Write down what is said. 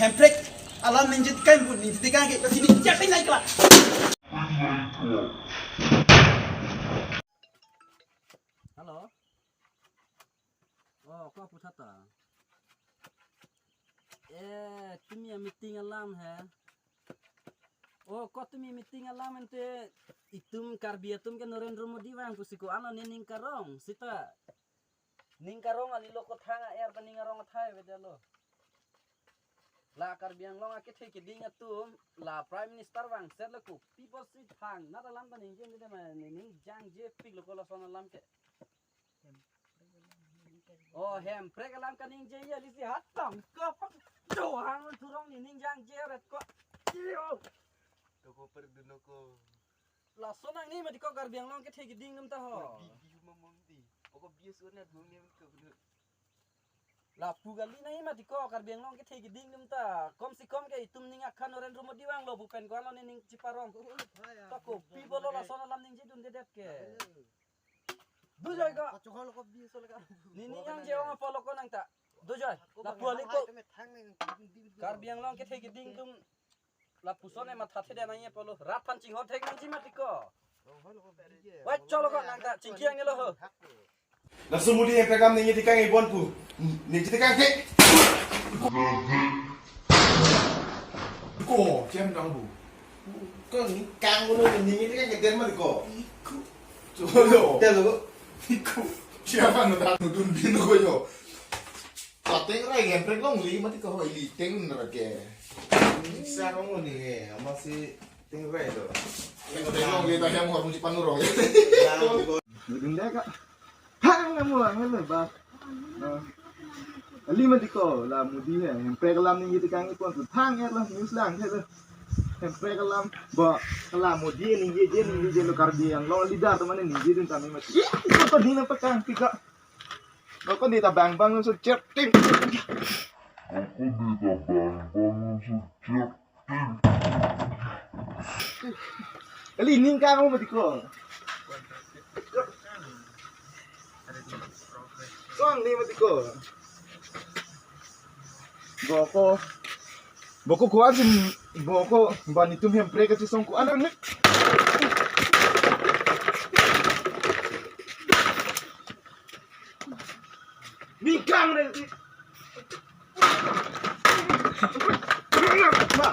hemprek alam menjadikan pun menjadikan kita sini siapa naik lah. Halo. Oh, kau Putata. Tumi meeting alam hai. Oh, kau tumi meeting alam ente itum karbiatum kan Narendra Modi wang pusiku ano ning karong sita. Ning karong ali lo ko thanga air ta ning karong thai beda lo. La karbiang long akit he kiding atum la prime minister wang set lo ku people sit hang na lam ta ning jen de ma ning jang je pig lo ko la sona lam ke. Oh, hem prek alam ka ning je ya lisi hatam ko pak do hang turong ning jang je ret ko. Iyo. Toko perduno ko. La sonang ni ma di ko karbiang long ke the kiding num ta ho. Bibi mamamti. Oko bias una dhongnya ko. La pugali nahi mati ko karbiang long ke the kiding num ta kom si kom ke itum ning akhan Narendra Modi wang lo bupen ko lo ning ciparong ta ko people lo la sona lam ning jidun dedet ke du joy ko Chokol ko bias ola ka. ni yang je ong follow ko nang ta du joy la puali ko karbiang long ke the kiding tum la pusone ma thathe de nai polo rat pan ching ho thek ning ji mati ko wai cholo ko nang ta chingkiang ni lo ho Langsung mudi yang pegam ni di kang ibon pu. Ni di kang ke. Ko, jam dang bu. Ko ni kang uno ni di kang geden mah ko. Iku. Coba. Dah lo. Iku. Siapa nak nudun bino ko yo. Pateng rai yang prek long li mati ko ili teng nerake. Sa ko ni masih teng rai do. Teng long li ta yang mau muci panuro. Đừng đấy cả hang em mua hết rồi ba ali mà đi có là một đi này em pre kalam ni cái cái con thang hết là news lang hết rồi em pre kalam ba kalam một đi ni je lo kardi yang lo lidah teman ni je tu kami mati itu di nampak kan tiga lo kan di tabang bang so certing ali ni kan mau mati ko Soang ni mati ko. Boko ko asin boko bani tum hem pre kasi song ko ano ni. Ni kang re. Ma.